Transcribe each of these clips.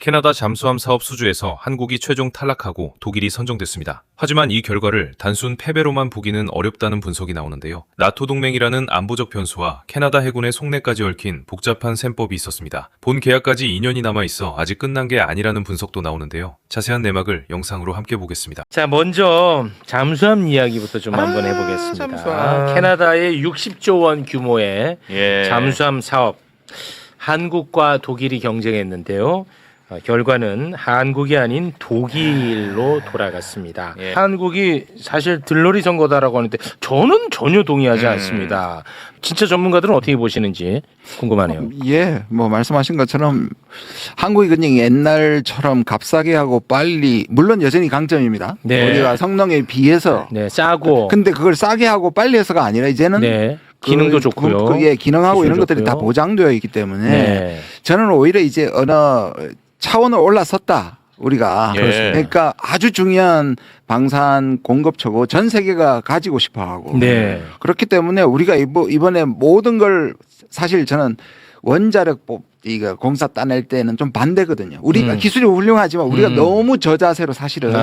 캐나다 잠수함 사업 수주에서 한국이 최종 탈락하고 독일이 선정됐습니다. 하지만 이 결과를 단순 패배로만 보기는 어렵다는 분석이 나오는데요. 나토 동맹이라는 안보적 변수와 캐나다 해군의 속내까지 얽힌 복잡한 셈법이 있었습니다. 본 계약까지 2년이 남아있어 아직 끝난 게 아니라는 분석도 나오는데요. 자세한 내막을 영상으로 함께 보겠습니다. 자, 먼저 잠수함 이야기부터 좀 한번 해보겠습니다. 잠수함. 캐나다의 60조 원 규모의 잠수함 사업, 한국과 독일이 경쟁했는데요. 결과는 한국이 아닌 독일로 돌아갔습니다. 한국이 사실 들러리 선거다라고 하는데 저는 전혀 동의하지 않습니다. 진짜 전문가들은 어떻게 보시는지 궁금하네요. 예, 뭐 말씀하신 것처럼 한국이 그냥 옛날처럼 값싸게 하고 빨리, 물론 여전히 강점입니다. 네. 우리가 성능에 비해서. 네, 싸고. 근데 그걸 싸게 하고 빨리 해서가 아니라 이제는 네, 기능도 좋고요. 기능하고 이런 것들이 좋고요. 다 보장되어 있기 때문에 네. 저는 오히려 이제 어느 차원을 올라섰다. 우리가. 예. 그러니까 아주 중요한 방산 공급처고 전 세계가 가지고 싶어 하고. 네. 그렇기 때문에 우리가 이번에 모든 걸 사실 저는 원자력 이거 공사 따낼 때는 좀 반대거든요. 우리가 기술이 훌륭하지만 우리가 너무 저자세로 사실은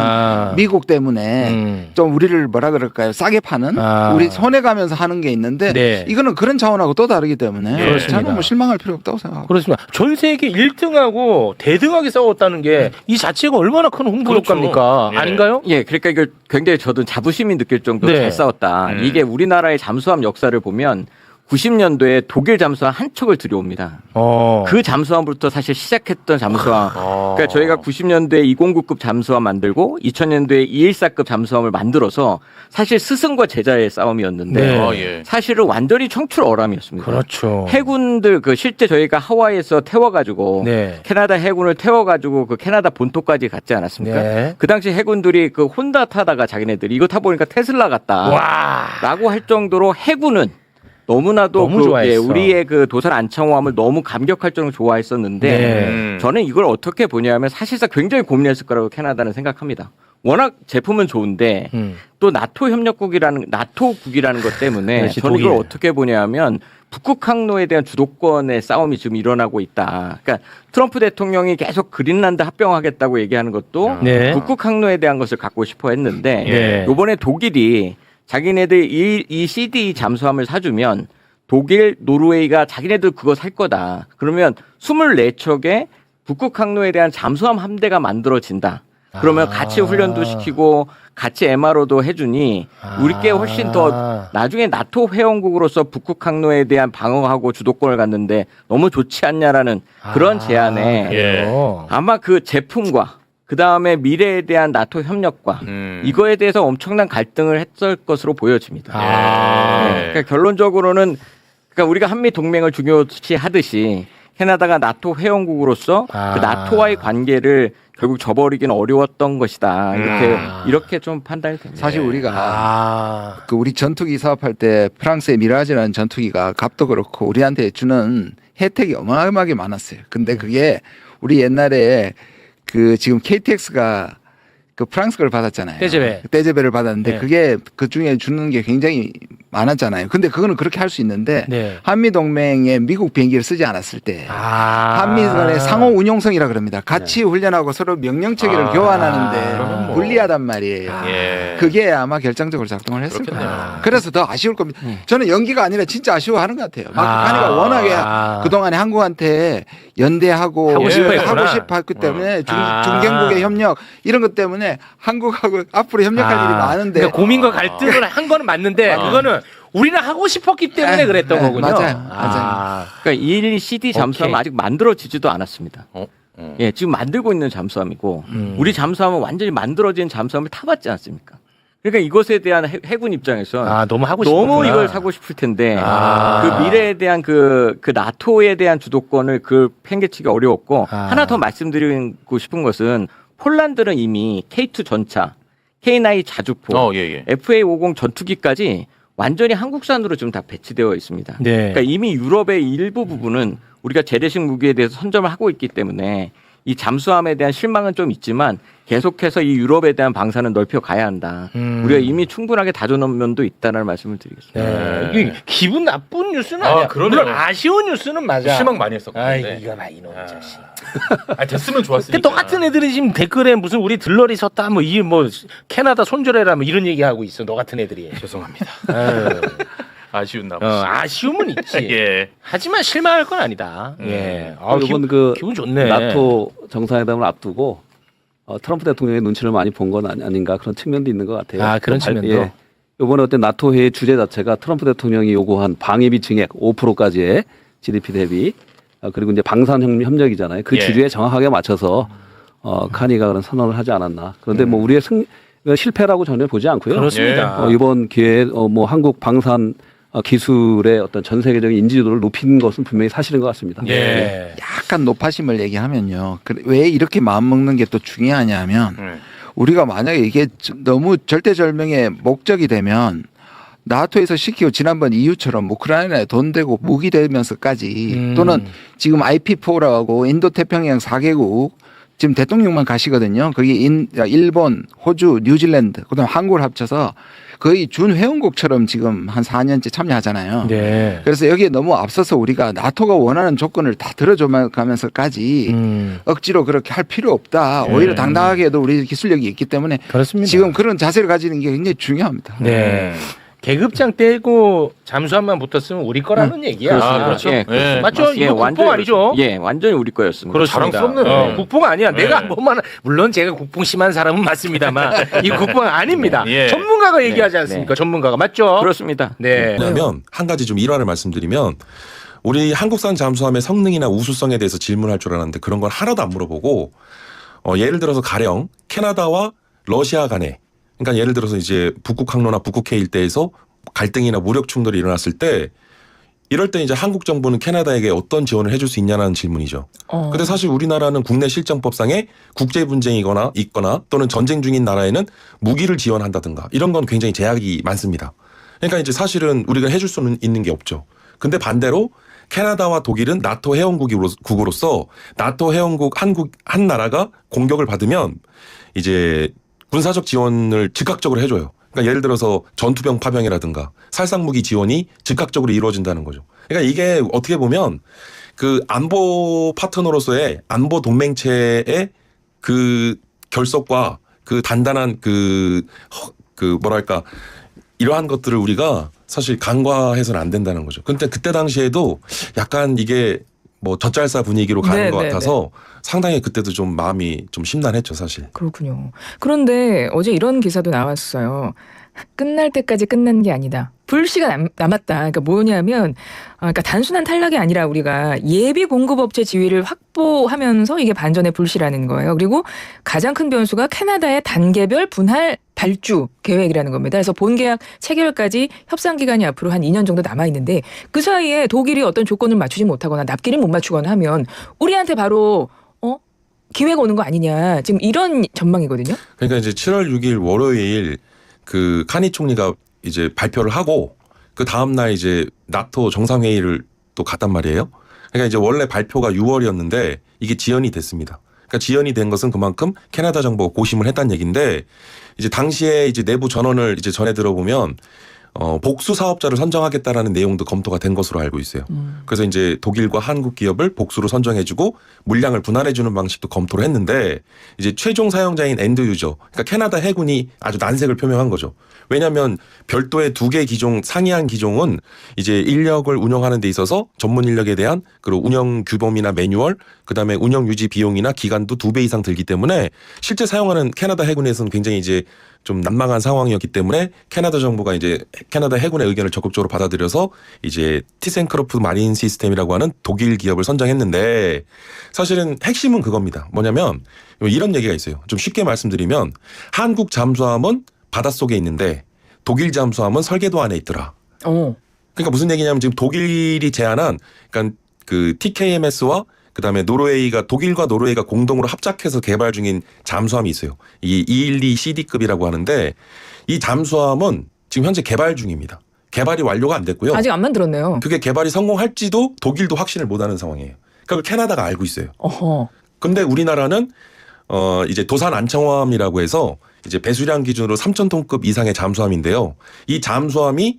미국 때문에 좀 우리를 뭐라 그럴까요? 싸게 파는 우리 손해 가면서 하는 게 있는데 네. 이거는 그런 차원하고 또 다르기 때문에 그렇습니다. 저는 뭐 실망할 필요 없다고 생각하고. 그렇습니다. 전 세계 1등하고 대등하게 싸웠다는 게 이 자체가 얼마나 큰 홍보 효과입니까? 아닌가요? 예, 그러니까 이걸 굉장히 저도 자부심이 느낄 정도로 네. 잘 싸웠다. 이게 우리나라의 잠수함 역사를 보면 90년도에 독일 잠수함 한 척을 들여옵니다. 그 잠수함부터 사실 시작했던 잠수함. 그러니까 저희가 90년도에 209급 잠수함 만들고 2000년도에 214급 잠수함을 만들어서 사실 스승과 제자의 싸움이었는데 네. 사실은 완전히 청출어람이었습니다. 그렇죠. 해군들 실제 저희가 하와이에서 태워가지고 네. 캐나다 해군을 태워가지고 그 캐나다 본토까지 갔지 않았습니까? 네. 그 당시 해군들이 그 혼다 타다가 자기네들이 이거 타보니까 테슬라 같다라고 할 정도로 해군은 너무나도 너무 좋아했어. 우리의 그 도산 안창호함을 너무 감격할 정도로 좋아했었는데 저는 이걸 어떻게 보냐면 사실상 굉장히 고민했을 거라고 캐나다는 생각합니다. 워낙 제품은 좋은데 또 나토 협력국이라는 나토국이라는 것 때문에 그렇지, 저는 이걸 독일. 어떻게 보냐면 북극 항로에 대한 주도권의 싸움이 지금 일어나고 있다. 그러니까 트럼프 대통령이 계속 그린란드 합병하겠다고 얘기하는 것도 네. 북극 항로에 대한 것을 갖고 싶어 했는데 네. 이번에 독일이 자기네들 이 CD 잠수함을 사주면 독일, 노르웨이가 자기네들 그거 살 거다. 그러면 24척의 북극 항로에 대한 잠수함 함대가 만들어진다. 그러면 같이 훈련도 시키고 같이 MRO도 해주니 우리께 훨씬 더 나중에 나토 회원국으로서 북극 항로에 대한 방어하고 주도권을 갖는데 너무 좋지 않냐라는 그런 제안에 아마 그 제품과 그 다음에 미래에 대한 나토 협력과 이거에 대해서 엄청난 갈등을 했을 것으로 보여집니다. 네. 그러니까 결론적으로는 그러니까 우리가 한미 동맹을 중요시 하듯이 캐나다가 나토 회원국으로서 그 나토와의 관계를 결국 저버리기는 어려웠던 것이다. 이렇게 좀 판단이 됩니다. 사실 우리가 그 우리 전투기 사업할 때 프랑스의 미라지라는 전투기가 값도 그렇고 우리한테 주는 혜택이 어마어마하게 많았어요. 근데 그게 우리 옛날에 그 지금 KTX가 그 프랑스 걸 받았잖아요. 떼제베를 받았는데 네. 그게 그 중에 주는 게 굉장히 많았잖아요. 근데 그거는 그렇게 할 수 있는데 네. 한미 동맹에 미국 비행기를 쓰지 않았을 때 한미 간의 상호 운용성이라 그럽니다. 같이 훈련하고 서로 명령 체계를 교환하는데 불리하단 말이에요. 그게 아마 결정적으로 작동을 했을 거예요. 그래서 더 아쉬울 겁니다. 저는 연기가 아니라 진짜 아쉬워하는 것 같아요. 마크카니가 워낙에 그동안에 한국한테 연대하고 하고 싶었기 때문에 중견국의 협력 이런 것 때문에 한국하고 앞으로 협력할 일이 많은데 그러니까 고민과 갈등을 한 거는 맞는데 그거는 우리는 하고 싶었기 때문에 그랬던 거군요. 맞아요. 그러니까 이 CD 잠수함은 아직 만들어지지도 않았습니다. 예, 지금 만들고 있는 잠수함이고 우리 잠수함은 완전히 만들어진 잠수함을 타봤지 않습니까? 그러니까 이것에 대한 해군 입장에서 너무 하고 싶었구나. 너무 이걸 사고 싶을 텐데 그 미래에 대한 그 나토에 대한 주도권을 그 팽개치기 어려웠고 하나 더 말씀드리고 싶은 것은 폴란드는 이미 K2 전차, K9 자주포, FA50 전투기까지 완전히 한국산으로 지금 다 배치되어 있습니다. 네. 그러니까 이미 유럽의 일부 부분은 우리가 재래식 무기에 대해서 선점을 하고 있기 때문에 이 잠수함에 대한 실망은 좀 있지만 계속해서 이 유럽에 대한 방사는 넓혀가야 한다. 우리가 이미 충분하게 다져놓은 면도 있다는 말씀을 드리겠습니다. 네. 이게 기분 나쁜 뉴스는 아니야. 물론 아쉬운 뉴스는 맞아. 실망 많이 했었거든요. 이거 봐 이놈 자식. 됐으면 좋았으니까. 똑같은 애들이 지금 댓글에 무슨 우리 들러리 섰다 뭐 이 뭐 캐나다 손절해라 뭐 이런 얘기 하고 있어. 너 같은 애들이. 죄송합니다. 아쉬운 나. 아쉬움은 있지. 예. 하지만 실망할 건 아니다. 예. 이번 그 기분 좋네. 나토 정상회담을 앞두고 트럼프 대통령의 눈치를 많이 본 건 아닌가 그런 측면도 있는 것 같아요. 그런 측면도. 이번에 어떤 나토 회의 주제 자체가 트럼프 대통령이 요구한 방위비 증액 5%까지의 GDP 대비 그리고 이제 방산 협력이잖아요. 그 주제에 정확하게 맞춰서 카니가 그런 선언을 하지 않았나. 그런데 뭐 우리의 실패라고 전혀 보지 않고요. 그렇습니다. 이번 기회에 뭐 한국 방산 기술의 어떤 전 세계적인 인지도를 높인 것은 분명히 사실인 것 같습니다. 예. 약간 높아심을 얘기하면요. 왜 이렇게 마음 먹는 게 또 중요하냐면 우리가 만약에 이게 너무 절대절명의 목적이 되면 나토에서 시키고 지난번 EU처럼 우크라이나에 돈 대고 무기 대면서까지 또는 지금 IP4라고 인도태평양 4개국 지금 대통령만 가시거든요. 거기 일본, 호주, 뉴질랜드, 그다음 한국을 합쳐서 거의 준회원국처럼 지금 한 4년째 참여하잖아요. 네. 그래서 여기에 너무 앞서서 우리가 나토가 원하는 조건을 다 들어줘가면서까지 억지로 그렇게 할 필요 없다. 오히려 당당하게 해도 우리 기술력이 있기 때문에 그렇습니다. 지금 그런 자세를 가지는 게 굉장히 중요합니다. 네. 계급장 떼고 잠수함만 붙었으면 우리 거라는 얘기야. 그렇죠. 예, 맞죠? 이거 국뽕 아니죠? 예, 완전히 우리 거였습니다. 그렇습니다. 자랑스럽네. 국뽕 아니야. 내가 뭐만 물론 제가 국뽕 심한 사람은 맞습니다만 이 국뽕 아닙니다. 예. 전문가가 얘기하지 않습니까? 전문가가 맞죠? 그렇습니다. 네. 왜냐하면 한 가지 좀 일화를 말씀드리면 우리 한국산 잠수함의 성능이나 우수성에 대해서 질문할 줄 알았는데 그런 건 하나도 안 물어보고 예를 들어서 가령 캐나다와 러시아 간에 그러니까 예를 들어서 이제 북극 항로나 북극해 일대에서 갈등이나 무력 충돌이 일어났을 때 이럴 때 이제 한국 정부는 캐나다에게 어떤 지원을 해줄 수 있냐는 질문이죠. 근데 사실 우리나라는 국내 실정법상에 국제 분쟁이거나 있거나 또는 전쟁 중인 나라에는 무기를 지원한다든가 이런 건 굉장히 제약이 많습니다. 그러니까 이제 사실은 우리가 해줄 수는 있는 게 없죠. 근데 반대로 캐나다와 독일은 나토 회원국으로서 나토 회원국 한 나라가 공격을 받으면 이제 군사적 지원을 즉각적으로 해줘요. 그러니까 예를 들어서 전투병 파병이라든가 살상무기 지원이 즉각적으로 이루어진다는 거죠. 그러니까 이게 어떻게 보면 그 안보 파트너로서의 안보 동맹체의 그 결속과 그 단단한 그 뭐랄까 이러한 것들을 우리가 사실 간과해서는 안 된다는 거죠. 근데 그때 당시에도 약간 이게 뭐 젖잘싸 분위기로 가는 것 같아서 상당히 그때도 좀 마음이 좀 심란했죠, 사실. 그렇군요. 그런데 어제 이런 기사도 나왔어요. 끝날 때까지 끝난 게 아니다. 불씨가 남았다. 그러니까 뭐냐면, 그러니까 단순한 탈락이 아니라 우리가 예비 공급업체 지위를 확보하면서 이게 반전의 불씨라는 거예요. 그리고 가장 큰 변수가 캐나다의 단계별 분할 발주 계획이라는 겁니다. 그래서 본계약 체결까지 협상 기간이 앞으로 한 2년 정도 남아 있는데 그 사이에 독일이 어떤 조건을 맞추지 못하거나 납기를 못 맞추거나 하면 우리한테 바로 기회가 오는 거 아니냐. 지금 이런 전망이거든요. 그러니까 이제 7월 6일 월요일 그 카니 총리가 이제 발표를 하고 그 다음 날 이제 나토 정상회의를 또 갔단 말이에요. 그러니까 이제 원래 발표가 6월이었는데 이게 지연이 됐습니다. 그러니까 지연이 된 것은 그만큼 캐나다 정부가 고심을 했다는 얘기인데 이제 당시에 이제 내부 전원을 이제 전해 들어보면 복수 사업자를 선정하겠다라는 내용도 검토가 된 것으로 알고 있어요. 그래서 이제 독일과 한국 기업을 복수로 선정해주고 물량을 분할해주는 방식도 검토를 했는데 이제 최종 사용자인 엔드 유저, 그러니까 캐나다 해군이 아주 난색을 표명한 거죠. 왜냐하면 별도의 2개 기종, 상이한 기종은 이제 인력을 운영하는 데 있어서 전문 인력에 대한 그리고 운영 규범이나 매뉴얼, 그다음에 운영 유지 비용이나 기간도 2배 이상 들기 때문에 실제 사용하는 캐나다 해군에서는 굉장히 이제 좀 난망한 상황이었기 때문에 캐나다 정부가 이제 캐나다 해군의 의견을 적극적으로 받아들여서 이제 티센크로프 마린 시스템이라고 하는 독일 기업을 선정했는데 사실은 핵심은 그겁니다. 뭐냐면 이런 얘기가 있어요. 좀 쉽게 말씀드리면 한국 잠수함은 바닷속에 있는데 독일 잠수함은 설계도 안에 있더라. 그러니까 무슨 얘기냐면 지금 독일이 제안한 그러니까 그 TKMS와 그다음에 독일과 노르웨이가 공동으로 합작해서 개발 중인 잠수함이 있어요. 이 212 CD급이라고 하는데 이 잠수함은 지금 현재 개발 중입니다. 개발이 완료가 안 됐고요. 아직 안 만들었네요. 그게 개발이 성공할지도 독일도 확신을 못하는 상황이에요. 그러니까 그걸 캐나다가 알고 있어요. 근데 우리나라는 이제 도산 안청함이라고 해서 이제 배수량 기준으로 3,000톤급 이상의 잠수함인데요. 이 잠수함이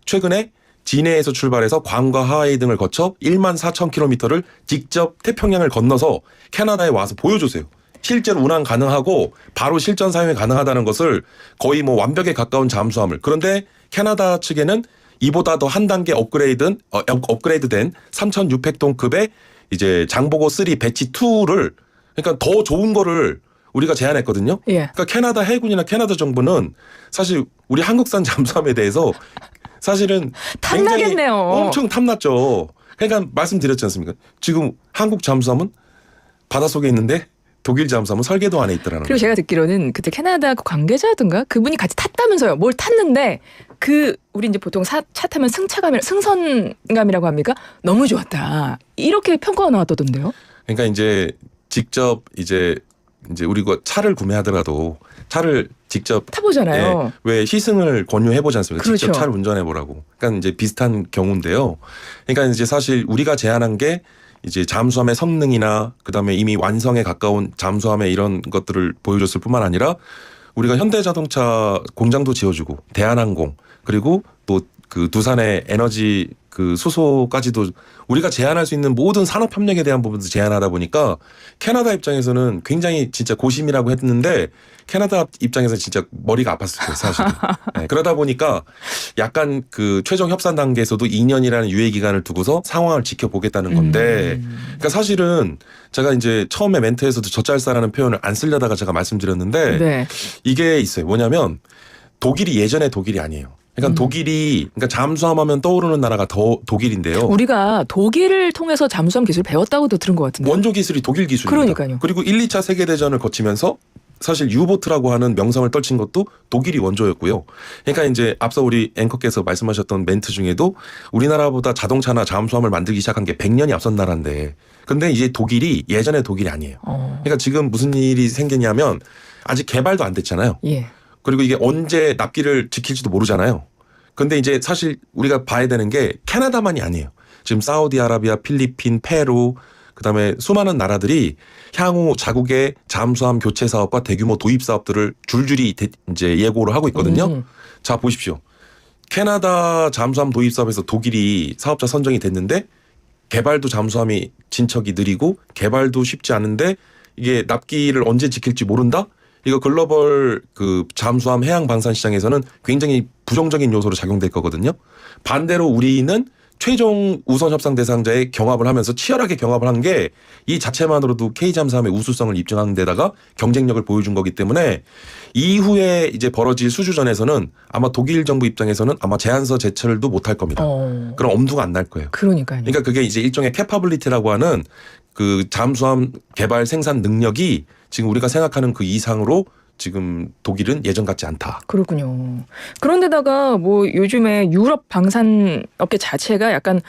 최근에 진해에서 출발해서 괌과 하와이 등을 거쳐 14,000km를 직접 태평양을 건너서 캐나다에 와서 보여주세요. 실제로 운항 가능하고 바로 실전 사용이 가능하다는 것을 거의 뭐 완벽에 가까운 잠수함을. 그런데 캐나다 측에는 이보다 더 한 단계 업그레이드된 3,600톤급의 이제 장보고 3 배치 2를 그러니까 더 좋은 거를 우리가 제안했거든요. 예. 그러니까 캐나다 해군이나 캐나다 정부는 사실 우리 한국산 잠수함에 대해서 사실은 굉장히 탐나겠네요. 엄청 탐났죠. 그러니까 말씀드렸지 않습니까? 지금 한국 잠수함은 바닷속에 있는데 독일 잠수함은 설계도 안에 있더라는 그리고 거죠. 제가 듣기로는 그때 캐나다 그 관계자든가 그분이 같이 탔다면서요. 뭘 탔는데 우리 이제 보통 차 타면 승선감이라고 합니까? 너무 좋았다. 이렇게 평가가 나왔다던데요. 그러니까 이제 직접 이제 우리가 차를 구매하더라도 차를 직접 타보잖아요. 예, 왜 시승을 권유해보지 않습니까? 그렇죠. 직접 차를 운전해보라고. 그러니까 이제 비슷한 경우인데요. 그러니까 이제 사실 우리가 제안한 게 이제 잠수함의 성능이나 그다음에 이미 완성에 가까운 잠수함의 이런 것들을 보여줬을 뿐만 아니라 우리가 현대자동차 공장도 지어주고 대한항공 그리고 또 그 두산의 에너지 그 수소까지도 우리가 제안할 수 있는 모든 산업 협력에 대한 부분도 제안하다 보니까 캐나다 입장에서는 굉장히 진짜 고심이라고 했는데 캐나다 입장에서 진짜 머리가 아팠을 거예요, 사실. 네, 그러다 보니까 약간 그 최종 협상 단계에서도 2년이라는 유예 기간을 두고서 상황을 지켜보겠다는 건데, 그러니까 사실은 제가 이제 처음에 멘트에서도 젖잘싸라는 표현을 안 쓰려다가 제가 말씀드렸는데 네. 이게 있어요. 뭐냐면 독일이 예전의 독일이 아니에요. 그러니까 그러니까 잠수함 하면 떠오르는 나라가 더 독일인데요. 우리가 독일을 통해서 잠수함 기술 배웠다고도 들은 것 같은데. 원조 기술이 독일 기술입니다. 그러니까요. 그리고 1, 2차 세계대전을 거치면서 사실 유보트라고 하는 명성을 떨친 것도 독일이 원조였고요. 그러니까 이제 앞서 우리 앵커께서 말씀하셨던 멘트 중에도 우리나라보다 자동차나 잠수함을 만들기 시작한 게 100년이 앞선 나라인데 근데 이제 독일이 예전의 독일이 아니에요. 그러니까 지금 무슨 일이 생겼냐면 아직 개발도 안 됐잖아요. 예. 그리고 이게 언제 납기를 지킬지도 모르잖아요. 근데 이제 사실 우리가 봐야 되는 게 캐나다만이 아니에요. 지금 사우디아라비아, 필리핀, 페루, 그다음에 수많은 나라들이 향후 자국의 잠수함 교체 사업과 대규모 도입 사업들을 줄줄이 이제 예고를 하고 있거든요. 자, 보십시오. 캐나다 잠수함 도입 사업에서 독일이 사업자 선정이 됐는데 개발도 잠수함이 진척이 느리고 개발도 쉽지 않은데 이게 납기를 언제 지킬지 모른다? 이거 글로벌 그 잠수함 해양 방산 시장에서는 굉장히 부정적인 요소로 작용될 거거든요. 반대로 우리는 최종 우선 협상 대상자의 경합을 하면서 치열하게 경합을 한 게 이 자체만으로도 K 잠수함의 우수성을 입증하는 데다가 경쟁력을 보여준 거기 때문에 이후에 이제 벌어질 수주전에서는 아마 독일 정부 입장에서는 아마 제안서 제출도 못할 겁니다. 그럼 엄두가 안 날 거예요. 그러니까요. 그러니까 그게 이제 일종의 캐파블리티라고 하는 그 잠수함 개발 생산 능력이 지금 우리가 생각하는 그 이상으로 지금 독일은 예전 같지 않다. 그렇군요. 그런데다가 뭐 요즘에 유럽 방산업계 자체가 약간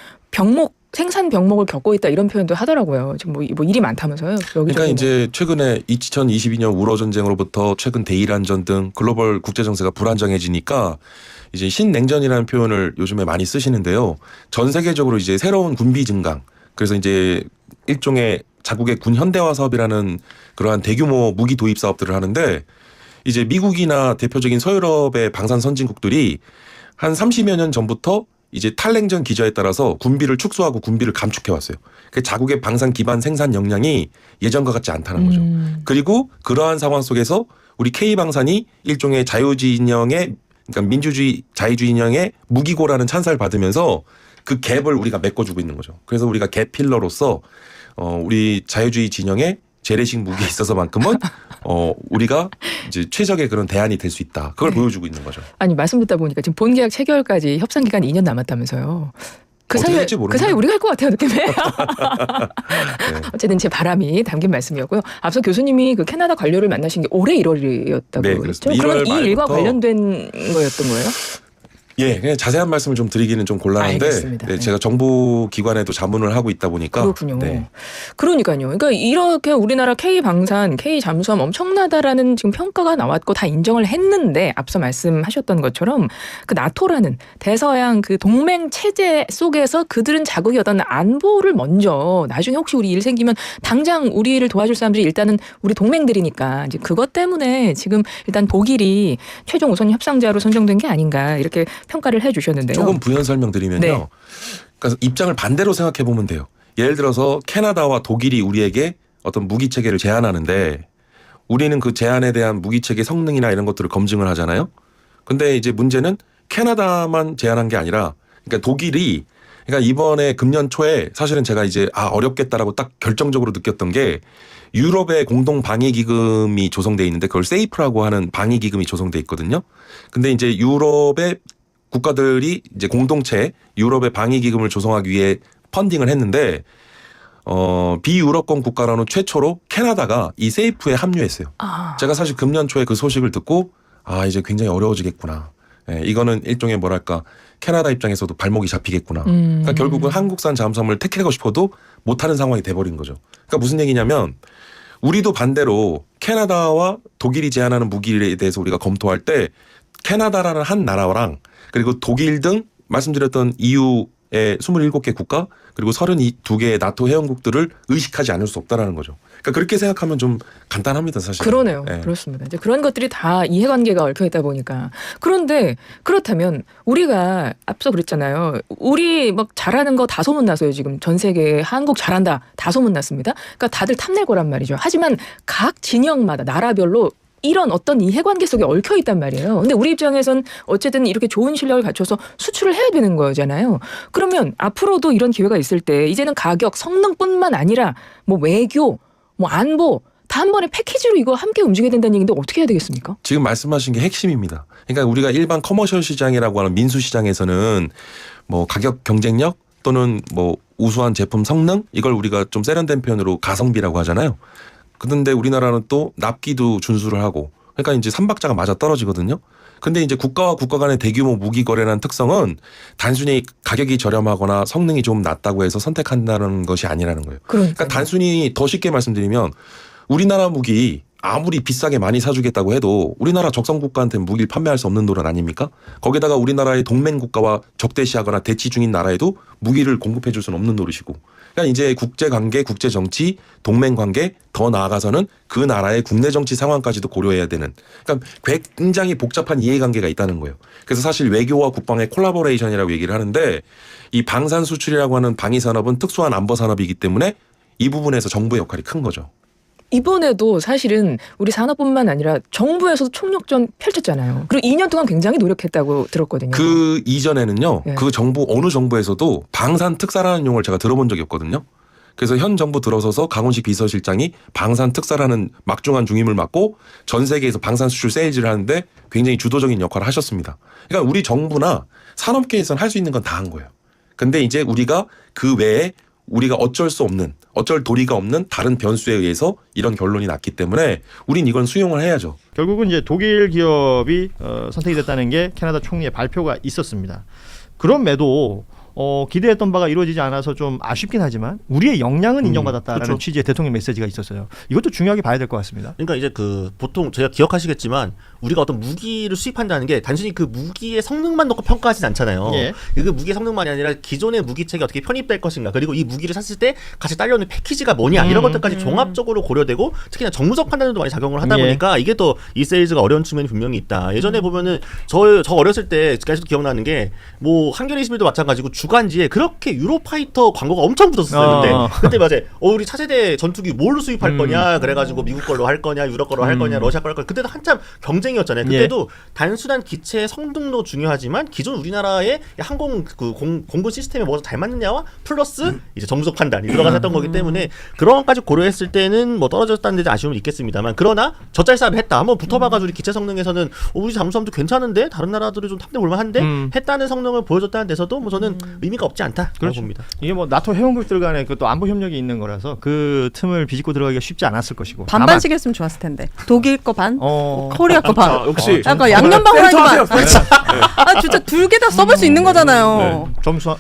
생산 병목을 겪고 있다 이런 표현도 하더라고요. 지금 뭐 일이 많다면서요. 그러니까 이제 최근에 2022년 우러 전쟁으로부터 최근 대이란전 등 글로벌 국제 정세가 불안정해지니까 이제 신냉전이라는 표현을 요즘에 많이 쓰시는데요. 전 세계적으로 이제 새로운 군비 증강. 그래서 이제 일종의 자국의 군 현대화 사업이라는 그러한 대규모 무기 도입 사업들을 하는데 이제 미국이나 대표적인 서유럽의 방산 선진국들이 한 30여 년 전부터 이제 탈냉전 기저에 따라서 군비를 축소하고 군비를 감축해 왔어요. 그 자국의 방산 기반 생산 역량이 예전과 같지 않다는 거죠. 그리고 그러한 상황 속에서 우리 K방산이 일종의 자유주의 그러니까 민주주의 자유주의 인형의 무기고라는 찬사를 받으면서 그 갭을 우리가 메꿔주고 있는 거죠. 그래서 우리가 갭 필러로서 우리 자유주의 진영의 재래식 무기에 있어서만큼은 우리가 이제 최적의 그런 대안이 될 수 있다. 그걸 보여주고 있는 거죠. 아니 말씀 듣다 보니까 지금 본계약 체결까지 협상 기간 2년 남았다면서요. 그 사이에 우리가 할 것 같아요 느낌에. 네. 어쨌든 제 바람이 담긴 말씀이었고요. 앞서 교수님이 그 캐나다 관료를 만나신 게 올해 1월이었다고 네, 그랬죠. 그렇습니다. 그럼 1월 이 일과 말부터 관련된 거였던 거예요? 예, 그냥 자세한 말씀을 좀 드리기는 좀 곤란한데 알겠습니다. 네, 제가 정부 기관에도 자문을 하고 있다 보니까 그렇군요. 네. 그러니까요. 그러니까 이렇게 우리나라 K방산, K잠수함 엄청나다라는 지금 평가가 나왔고 다 인정을 했는데 앞서 말씀하셨던 것처럼 그 나토라는 대서양 그 동맹 체제 속에서 그들은 자국의 어떤 안보를 먼저 나중에 혹시 우리 일 생기면 당장 우리를 도와줄 사람들이 일단은 우리 동맹들이니까 이제 그것 때문에 지금 일단 독일이 최종 우선 협상자로 선정된 게 아닌가 이렇게 평가를 해주셨는데요. 조금 부연 설명드리면요. 네. 그러니까 입장을 반대로 생각해 보면 돼요. 예를 들어서 캐나다와 독일이 우리에게 어떤 무기 체계를 제안하는데 우리는 그 제안에 대한 무기 체계 성능이나 이런 것들을 검증을 하잖아요. 근데 이제 문제는 캐나다만 제안한 게 아니라 그러니까 독일이 그러니까 이번에 금년 초에 사실은 제가 이제 어렵겠다라고 딱 결정적으로 느꼈던 게 유럽의 공동 방위 기금이 조성돼 있는데 그걸 세이프라고 하는 방위 기금이 조성돼 있거든요. 근데 이제 유럽의 국가들이 이제 공동체 유럽의 방위 기금을 조성하기 위해 펀딩을 했는데 비유럽권 국가로는 최초로 캐나다가 이 세이프에 합류했어요. 제가 사실 금년 초에 그 소식을 듣고 이제 굉장히 어려워지겠구나. 이거는 일종의 뭐랄까 캐나다 입장에서도 발목이 잡히겠구나. 그러니까 결국은 한국산 잠수함을 택하고 싶어도 못하는 상황이 돼버린 거죠. 그러니까 무슨 얘기냐면 우리도 반대로 캐나다와 독일이 제안하는 무기에 대해서 우리가 검토할 때 캐나다라는 한 나라랑 그리고 독일 등 말씀드렸던 EU의 27개 국가 그리고 32개의 나토 회원국들을 의식하지 않을 수 없다라는 거죠. 그러니까 그렇게 생각하면 좀 간단합니다, 사실. 그러네요. 네. 그렇습니다. 이제 그런 것들이 다 이해관계가 얽혀 있다 보니까. 그런데 그렇다면 우리가 앞서 그랬잖아요. 우리 막 잘하는 거 다 소문났어요. 지금 전 세계에 한국 잘한다 다 소문났습니다. 그러니까 다들 탐낼 거란 말이죠. 하지만 각 진영마다 나라별로 이런 어떤 이해관계 속에 얽혀 있단 말이에요. 근데 우리 입장에선 어쨌든 이렇게 좋은 실력을 갖춰서 수출을 해야 되는 거잖아요. 그러면 앞으로도 이런 기회가 있을 때 이제는 가격, 성능뿐만 아니라 뭐 외교, 뭐 안보 다 한 번에 패키지로 이거 함께 움직여야 된다는 얘기인데 어떻게 해야 되겠습니까? 지금 말씀하신 게 핵심입니다. 그러니까 우리가 일반 커머셜 시장이라고 하는 민수 시장에서는 뭐 가격 경쟁력 또는 뭐 우수한 제품 성능 이걸 우리가 좀 세련된 표현으로 가성비라고 하잖아요. 그런데 우리나라는 또 납기도 준수를 하고 그러니까 이제 삼박자가 맞아 떨어지거든요. 근데 이제 국가와 국가 간의 대규모 무기 거래라는 특성은 단순히 가격이 저렴하거나 성능이 좀 낮다고 해서 선택한다는 것이 아니라는 거예요. 그러니까 단순히 더 쉽게 말씀드리면 우리나라 무기 아무리 비싸게 많이 사주겠다고 해도 우리나라 적성국가한테 무기를 판매할 수 없는 노릇 아닙니까? 거기다가 우리나라의 동맹국가와 적대시하거나 대치 중인 나라에도 무기를 공급해 줄 수는 없는 노릇이고 그러니까 이제 국제관계, 국제정치, 동맹관계 더 나아가서는 그 나라의 국내 정치 상황까지도 고려해야 되는 그러니까 굉장히 복잡한 이해관계가 있다는 거예요. 그래서 사실 외교와 국방의 콜라보레이션이라고 얘기를 하는데 이 방산 수출이라고 하는 방위산업은 특수한 안보산업이기 때문에 이 부분에서 정부의 역할이 큰 거죠. 이번에도 사실은 우리 산업뿐만 아니라 정부에서도 총력전 펼쳤잖아요. 그리고 2년 동안 굉장히 노력했다고 들었거든요. 그 이전에는요. 그 정부 어느 정부에서도 방산 특사라는 용어를 제가 들어본 적이 없거든요. 그래서 현 정부 들어서서 강훈식 비서실장이 방산 특사라는 막중한 중임을 맡고 전 세계에서 방산 수출 세일즈를 하는데 굉장히 주도적인 역할을 하셨습니다. 그러니까 우리 정부나 산업계에서는 할 수 있는 건 다 한 거예요. 근데 이제 우리가 그 외에 우리가 어쩔 수 없는 어쩔 도리가 없는 다른 변수에 의해서 이런 결론이 났기 때문에 우린 이건 수용을 해야죠. 결국은 이제 독일 기업이 선택이 됐다는 게 캐나다 총리의 발표가 있었습니다. 그럼에도 기대했던 바가 이루어지지 않아서 좀 아쉽긴 하지만 우리의 역량은 인정받았다라는 그렇죠. 취지의 대통령 메시지가 있었어요. 이것도 중요하게 봐야 될 것 같습니다. 그러니까 이제 그 보통 제가 기억하시겠지만 우리가 어떤 무기를 수입한다는 게 단순히 그 무기의 성능만 놓고 평가하진 않잖아요. 예. 그 무기의 성능만이 아니라 기존의 무기체가 어떻게 편입될 것인가 그리고 이 무기를 샀을 때 같이 딸려오는 패키지가 뭐냐 이런 것들까지 종합적으로 고려되고 특히나 정무적 판단에도 많이 작용을 하다 보니까 이게 또 이 세일즈가 어려운 측면이 분명히 있다. 예전에 보면은 저 어렸을 때까지도 기억나는 게 뭐 한겨레 21도 마찬가지고 주간지에 그렇게 유로파이터 광고가 엄청 붙었어요. 그때 맞아요. 우리 차세대 전투기 뭘로 수입할 거냐 그래가지고 미국 걸로 할 거냐 유럽 걸로 할 거냐 러시아 걸로 할 거냐 그때도 한참 경쟁이었잖아요. 그때도 단순한 기체의 성능도 중요하지만 기존 우리나라의 항공 그 공군 시스템에 뭐가 잘 맞느냐와 플러스 이제 정무적 판단이 들어가서 했던 거기 때문에 그런 것까지 고려했을 때는 뭐 떨어졌다는 데 아쉬움은 있겠습니다만 그러나 젖잘 싸움을 했다. 한번 붙어봐가지고 우리 기체 성능에서는 우리 잠수함도 괜찮은데 다른 나라들이 좀 탐내 볼만한데 했다는 성능을 보여줬다는 데서도 뭐 저는 의미가 없지 않다라고 그렇죠. 봅니다. 이게 뭐 나토 회원국들 간의 그 또 안보 협력이 있는 거라서 그 틈을 비집고 들어가기가 쉽지 않았을 것이고 반반씩 했으면 좋았을 텐데 독일 거 반, 코리아 거 반. 역시 약간 양념방울 하지 마. 진짜 둘 개 다 써볼 수 있는 거잖아요.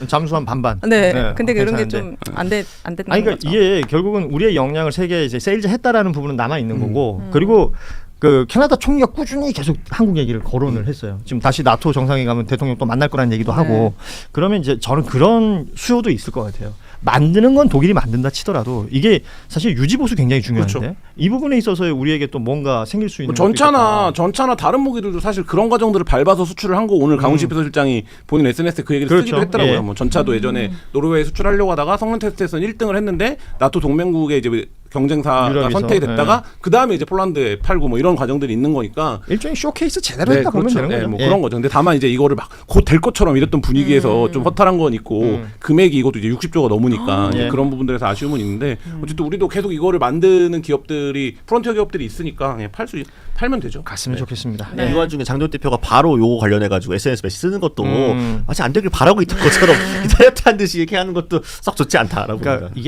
잠수함 반반. 네. 근데 그런 게 괜찮은데. 좀 안 됐는 아니 그러니까 거죠. 이게 결국은 우리의 역량을 세계에 이제 세일즈 했다라는 부분은 남아 있는 거고 그리고 그 캐나다 총리가 꾸준히 계속 한국 얘기를 거론을 했어요. 지금 다시 나토 정상회 가면 대통령 또 만날 거라는 얘기도 하고 그러면 이제 저는 그런 수요도 있을 것 같아요. 만드는 건 독일이 만든다 치더라도 이게 사실 유지 보수 굉장히 중요한데 그렇죠. 이 부분에 있어서 우리에게 또 뭔가 생길 수 있는 뭐 것도 있겠다. 전차나 다른 무기들도 사실 그런 과정들을 밟아서 수출을 한 거 오늘 강훈식 비서실장이 본인 SNS에 그 얘기를 그렇죠. 쓰기도 했더라고요. 예. 뭐 전차도 예전에 노르웨이에 수출하려고 하다가 성능 테스트에서는 1등을 했는데 나토 동맹국의 이제 경쟁사가 유럽에서. 선택이 됐다가 그 다음에 이제 폴란드에 팔고 뭐 이런 과정들이 있는 거니까 일종의 쇼케이스 제대로 했다 보면 되는 거죠. 뭐 그런 거죠. 근데 다만 이제 이거를 막 곧 될 것처럼 이랬던 분위기에서 좀 허탈한 건 있고 금액이 이것도 이제 60조가 넘으니까 이제 예. 그런 부분들에서 아쉬움은 있는데 어쨌든 우리도 계속 이거를 만드는 기업들이 프론티어 기업들이 있으니까 그냥 팔면 되죠. 갔으면 좋겠습니다. 이 와중에 장도연 대표가 바로 요거 관련해가지고 SNS 메시지 쓰는 것도 마치 안 되길 바라고 있던 것처럼 기다렸다는 듯이 이렇게 하는 것도 썩 좋지 않다라고 그러니까 봅니다. 이게